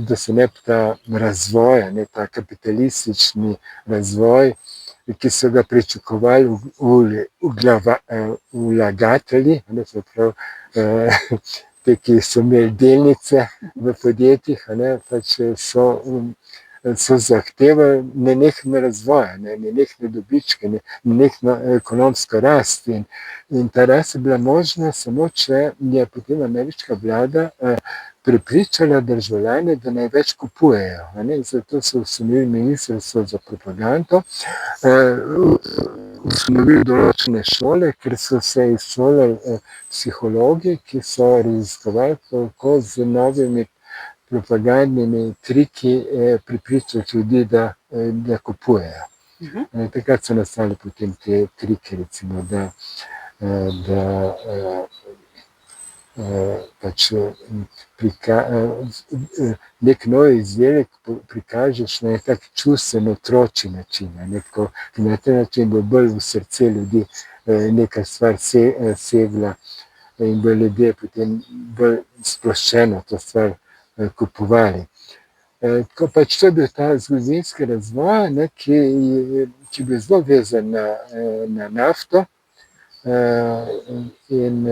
Da se ne bi ta razvoj, ta kapitalistični razvoj, ki so ga pričakovali vlagatelji, se pravi, te, ki so imeli delnice v podjetjih, pač so zahtevali nenehen razvoj, nenehne dobičke, nenehno ekonomsko rast. In ta rast je bila možna samo, če je potem ameriška vlada prepričala državljane, da največ kupujejo. Zato so ustanovili ministrstvo za propagando, ustanovili določene šole, ker so se izšolali psihologi, ki so raziskovali, kako z novimi propagandnimi triki prepričati ljudi, da kupujejo. Takrat so nastali potem te trike, recimo, da pač nek nov izdelek prikažeš na tak čustven otročji način, ki na ta način bo bolj v srce ljudi neka stvar segla in bo ljudje potem bolj sploščeno to stvar kupovali. Tako pač to je bil ta zgodovinski razvoj, ki je bil zelo vezan na nafto in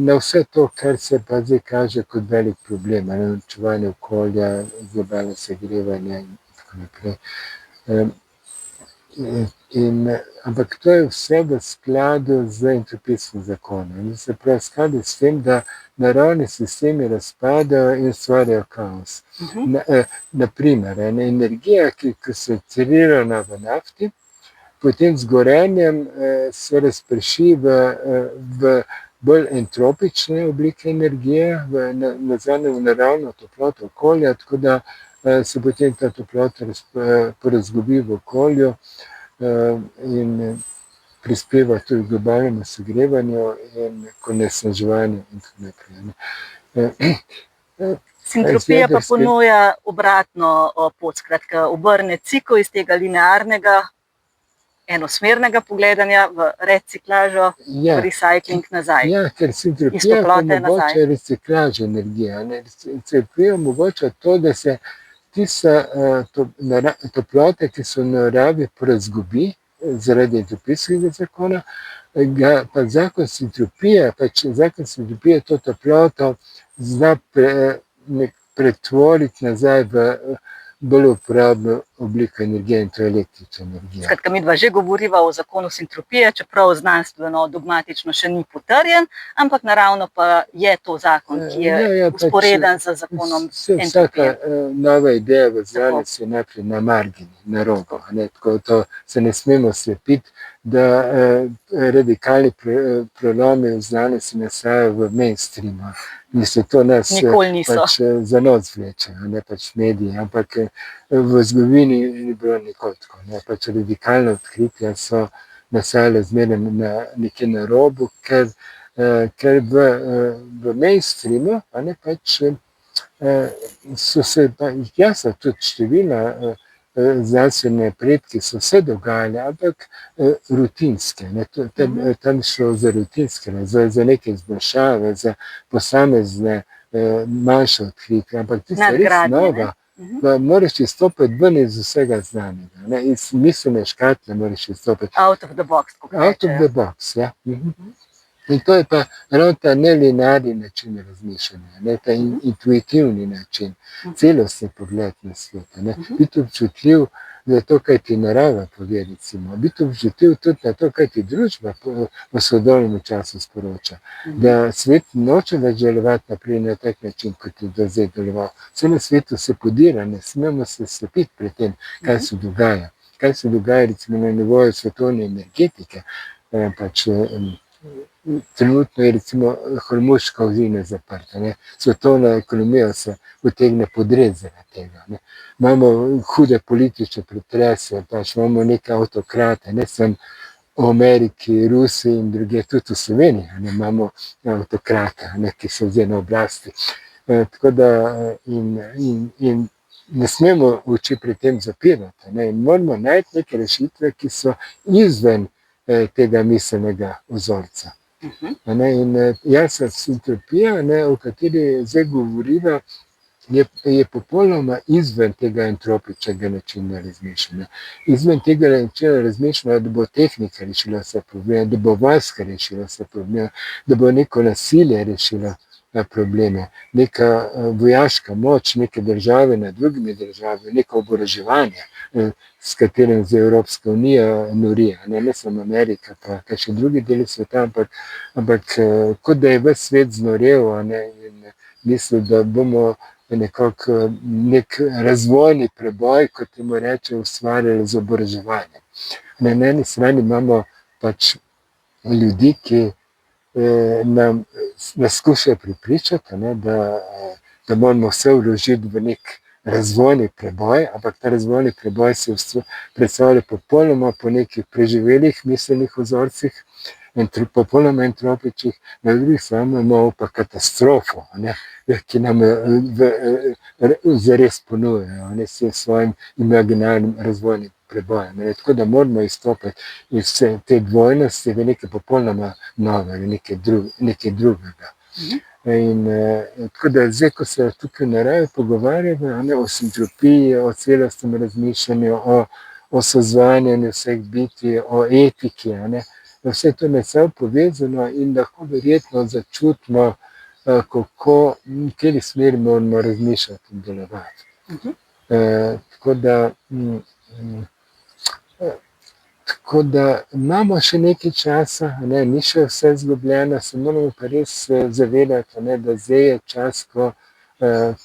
na vse to, kar se pa zdaj kaže kot velik problem, uničevanje okolja, globalno segrevanje in tako naprej. Ampak to je vse v skladu z entropijskim zakonom. Se pravi, v skladu s tem, da naravni sistemi razpadajo in ustvarjajo kaos. Naprimer, energija, ki se centrira v nafti, potem z gorenjem se razprši v bolj entropične oblike energije, nazadnje v naravno toploto okolja, tako da se potem ta toplota porazgubi v okolju in prispeva tudi k globalnemu segrevanju in k onesnaževanju in tako naprej. Sintropija pa ponuja obratno pot, skratka obrne cikel iz tega linearnega, enosmernega pogledanja v reciklažo, v recycling nazaj. Ja, ker sintropija omogoča reciklažo energije. Sintropija omogoča to, da se tista toplota, ki se v naravi porazgubi zaradi entropijskega zakona, pa zakon sintropije to toploto zna pretvoriti nazaj v bolj uporabno obliko energije in to je električna energija. Skratka, midva že govoriva o zakonu sintropije, čeprav znanstveno, dogmatično še ni potrjen, ampak naravno pa je to zakon, ki je usporeden z zakonom entropije. Vsaka nova ideja v znanosti je najprej na margini, na robu. Tako to se ne smemo slepiti, da radikalni prelomi v znanosti nastajajo v mainstreamu. Mislim, to nas pač za nos vleče, ne pač mediji, ampak v zgodovini ni bilo nikoli tako. Pač radikalne odkritja so nastajale zmeraj nekje na robu, ker v mainstreamu pač so se jasno tudi številna znanstvene napredki so se dogajali, ampak rutinske. Tam šlo za rutinske, za neke izboljšave, za posamezne manjše odkritja, ampak ti so res nova. Moraš izstopiti ven iz vsega znanega. Iz miselne škatle moraš izstopiti. Out of the box. Out of the box, ja. In to je pa ravno ta nelinearni način razmišljanja, ta intuitivni način, celostni pogled na svet. Biti občutljiv za to, kaj ti narava pove, recimo. Biti občutljiv tudi na to, kaj ti družba v sodobnem času sporoča. Da svet noče več delovati naprej na tak način, kot je do zdaj deloval. Vse na svetu se podira, ne smemo se slepiti pred tem, kaj se dogaja. Kaj se dogaja recimo na nivoju svetovne energetike. Trenutno je recimo Hormuška ozina zaprta. Ne. Svetovna ekonomija se utegne podreti zaradi tega. Ne. Imamo hude politične pretrese, imamo neke avtokrate, ne samo v Ameriki, Rusiji in druge, tudi v Sloveniji, ne, imamo avtokrate, ne, ki so zdaj na oblasti. Tako da in ne smemo oči pri tem zapirati. Ne, in moramo najti neke rešitve, ki so izven tega miselnega vzorca. In jasna sintropija, o kateri zdaj govoriva, je popolnoma izven tega entropičnega načina razmišljanja. Izven tega načina razmišljanja, da bo tehnika rešila vse probleme, da bo vojska rešila vse probleme, da bo neko nasilje rešilo probleme, neka vojaška moč neke države nad drugimi državami, neko oboroževanje, s katerim zdaj Evropska unija nori, ne samo Amerika, pa kaj še drugi deli sveta, ampak kot da je ves svet znorel, in misli, da bomo nekako nek razvojni preboj, kot temu reče, ustvarjali z oboroževanjem. Na eni strani imamo ljudi, ki nas skušajo prepričati, da moramo vse vložiti v nek razvojni preboj, ampak ta razvojni preboj se predstavlja popolnoma po nekih preživelih miselnih vzorcih, popolnoma entropičnih, na drugih strani imamo pa katastrofo, ki nam zares ponujajo s svojim imaginarnim razvojnim prebojem. Tako da moramo izstopiti iz vse te dvojnosti v nekaj popolnoma novega, nekaj drugega. In tako da zdaj, ko se tukaj naravi pogovarjamo o sintropiji, o celostnem razmišljanju, o sozvanjanju vseh bitij, o etiki, vse to med seboj povezano in lahko verjetno začutimo, kako, v kateri smeri moramo razmišljati in delovati. Tako da imamo še nekaj časa, ni še vse izgubljeno, se moramo pa res zavedati, da zdaj je čas,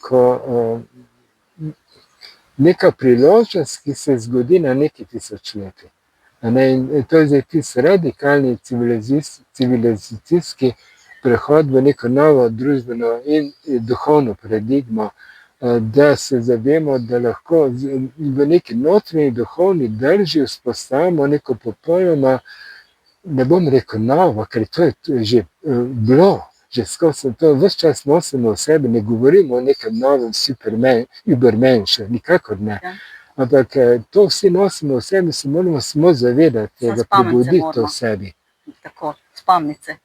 ko neka priložnost, ki se zgodi na neki tisočletji. In to je zdaj tisti radikalni civilizacijski prehod v neko novo družbeno in duhovno paradigmo, da se zavemo, da lahko v neki notranji duhovni drži vzpostavimo neko popolnoma, ne bom rekel novo, ker to je že bilo, že skozi to ves čas nosimo v sebi, ne govorimo o nekem novem übermenšu, nikakor ne. Ampak to vsi nosimo v sebi, se moramo samo zavedati tega, prebuditi to v sebi. Tako, spomniti se.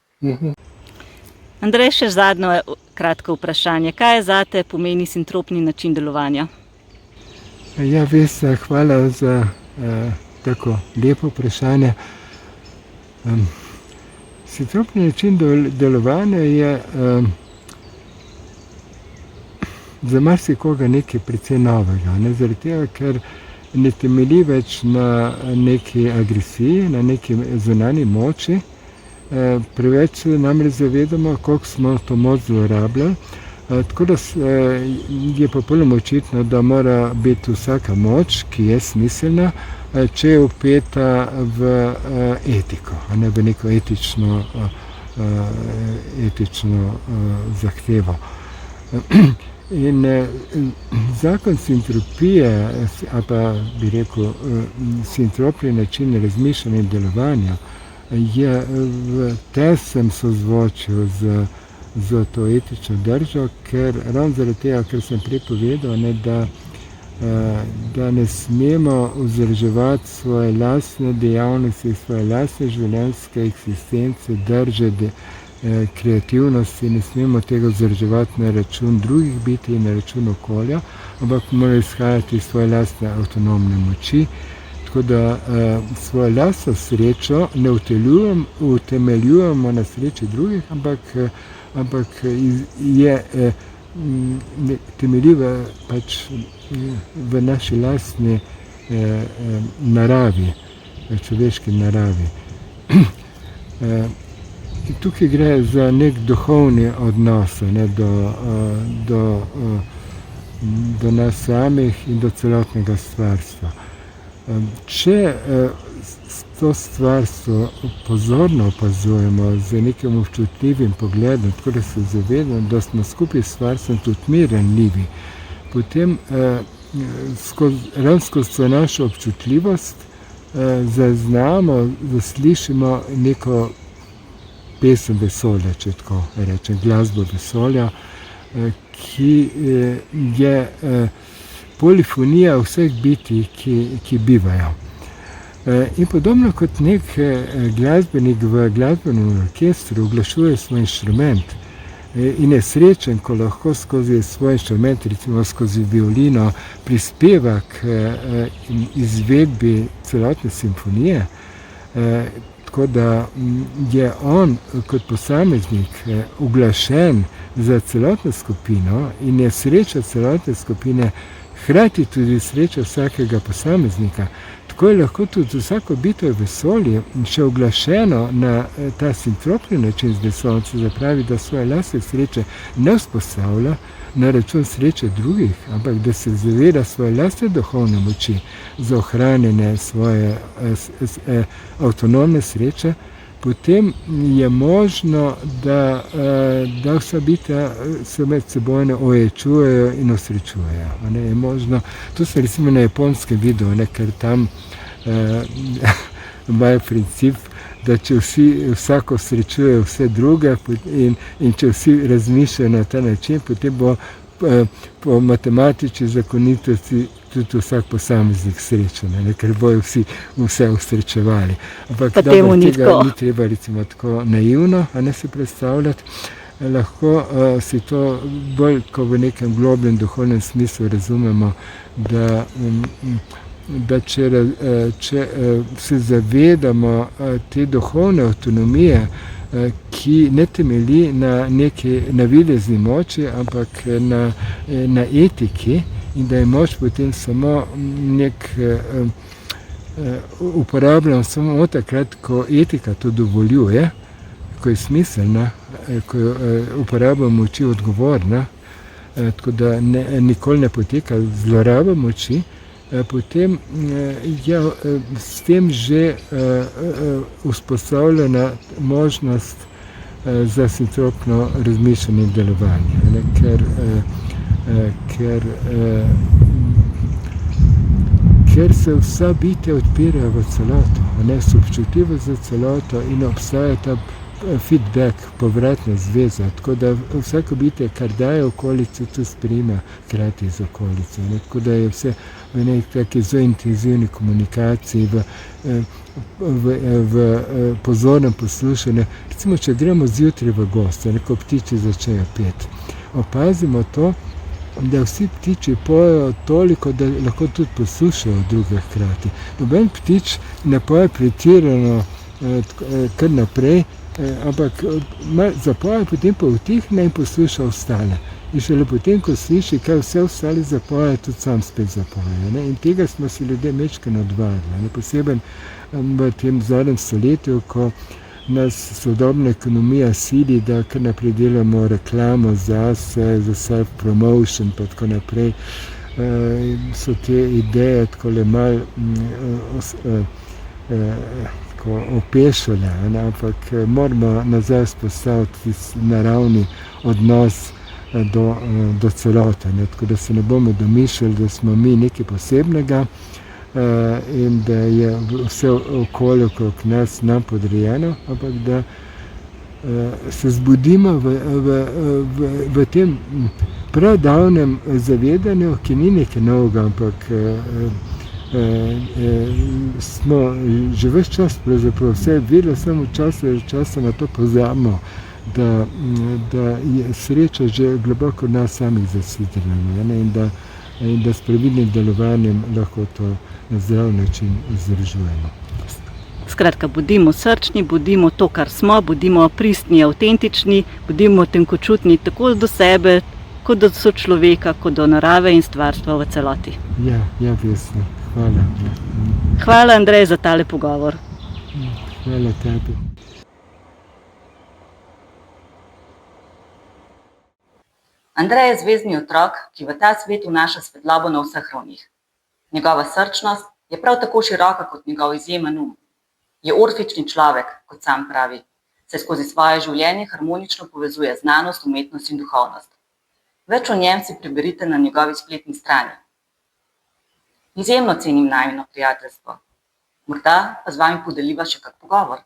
Andrej, še zadnje kratko vprašanje. Kaj zate pomeni sintropni način delovanja? Ja, Vesna, hvala za tako lepo vprašanje. Sintropni način delovanja je za marsikoga nekaj precej novega. Zaradi tega, ker ne temelji več na neki agresiji, na neki zunanji moči. Preveč se namreč zavedamo, koliko smo to moč zlorabljali. Tako da je popolnoma očitno, da mora biti vsaka moč, ki je smiselna, če je vpeta v etiko, v neko etično zahtevo. In zakon sintropije, ali pa bi rekel sintropni način razmišljanja in delovanja, je v tesnem sozvočju z to etično držo, ker ravno zaradi tega, ker sem prej povedal, da ne smemo vzdrževati svoje lastne dejavnosti, svoje lastne življenjske eksistence, drže, kreativnosti, ne smemo tega vzdrževati na račun drugih bitij in na račun okolja, ampak moramo izhajati iz svoje lastne avtonomne moči. Tako da svojo lastno srečo ne utemeljujemo na sreči drugih, ampak je temeljiva v naši lastni naravi, človeški naravi. In tukaj gre za nek duhovni odnos, ne, do nas samih in do celotnega stvarstva. Če to stvarstvo pozorno opazujemo z nekim občutljivim pogledom, tako da se zavedamo, da smo skupaj s stvarstvom tudi mi ranljivi, potem skozi našo občutljivost zaznamo, zaslišimo neko pesem vesolja, če tako rečem, glasbo vesolja, ki je polifonija vseh bitij, ki bivajo. In podobno kot nek glasbenik v glasbenem orkestru oglašuje svoj inštrument in je srečen, ko lahko skozi svoj inštrument, recimo skozi violino, prispeva k izvedbi celotne simfonije, tako da je on kot posameznik uglašen za celotno skupino in je sreča celotne skupine, hkrati tudi sreča vsakega posameznika. Tako je lahko tudi vsako bitje v vesolju še uglašeno na ta sintropni način z vesoljcem, zapravi, da svoje lastne sreče ne vzpostavlja na račun sreče drugih, ampak da se zaveda svoje lastne duhovne moči za ohranjanje svoje avtonomne sreče, potem je možno, da vsa bitja se med seboj ojačujejo in osrečujejo. Je možno, to se recimo na Japonskem videl, ker tam imajo princip, da če vsako srečuje vse druge in če vsi razmišljajo na ta način, potem bo po matematični zakonitosti tudi vsak posameznik srečen, ker bojo vsi vse usrečevali. Ampak tega ni treba recimo tako naivno se predstavljati. Lahko si to bolj kot v nekem globljem duhovnem smislu razumemo, da če se zavedamo te duhovne avtonomije, ki ne temelji na neki navidezni moči, ampak na etiki, in da je moč potem samo uporabljamo samo takrat, ko etika to dovoljuje, ko je smiselna, ko uporabljamo moči odgovorna, tako da nikoli ne poteka zloraba moči, potem je s tem že vzpostavljena možnost za sintropno razmišljanje in delovanje, ker se vsa bitja odpirajo v celoto, so občutljive za celoto in obstaja ta feedback, povratna zveza, tako da vsako bitje, kar daje okolici, to sprejema hkrati z okolico. Tako da je vse v neki zelo intenzivni komunikaciji, v pozornem poslušanju. Recimo, če gremo zjutraj v goste, ko ptiči začnejo peti, opazimo to, da vsi ptiči pojejo toliko, da lahko tudi poslušajo druge hkrati. Noben ptič ne poje pretirano kar naprej, ampak zapoje, potem pa utihne in posluša ostale. In šele potem, ko sliši, kaj vse ostali zapoje, tudi sam spet zapoje. In tega smo si ljudje majčkeno odvajali. Posebej v tem zadnjem stoletju, ko nas sodobna ekonomija sili, da kar naprej delamo reklamo zase, za self-promotion pa tako naprej, so te ideje takole malo opešale, ampak moramo nazaj spostaviti naravni odnos do celote, tako da se ne bomo domišljali, da smo mi nekaj posebnega in da je vse okolje okrog nas nam podrejeno, ampak da se zbudimo v tem pradavnem zavedanju, ki ni nekaj novega, ampak smo že ves čas, pravzaprav vse vedeli, samo časa na to pozabimo, da je sreča že globoko v nas samih zasidrana in da s pravilnim delovanjem lahko to na zdrav način vzdržujemo. Skratka, bodimo srčni, bodimo to, kar smo, bodimo pristni, avtentični, bodimo tenkočutni tako do sebe, kot do sočloveka, kot do narave in stvarstva v celoti. Ja, Vesna. Hvala. Hvala, Andrej, za tale pogovor. Hvala tebi. Andrej je zvezdni otrok, ki v ta svet vnaša svetlobo na vseh ravnih. Njegova srčnost je prav tako široka kot njegov izjemen um. Je orfični človek, kot sam pravi, saj skozi svoje življenje harmonično povezuje znanost, umetnost in duhovnost. Več o njem si preberite na njegovi spletni strani. Izjemno cenim najino prijateljstvo. Morda pa z vami podeliva še kak pogovor.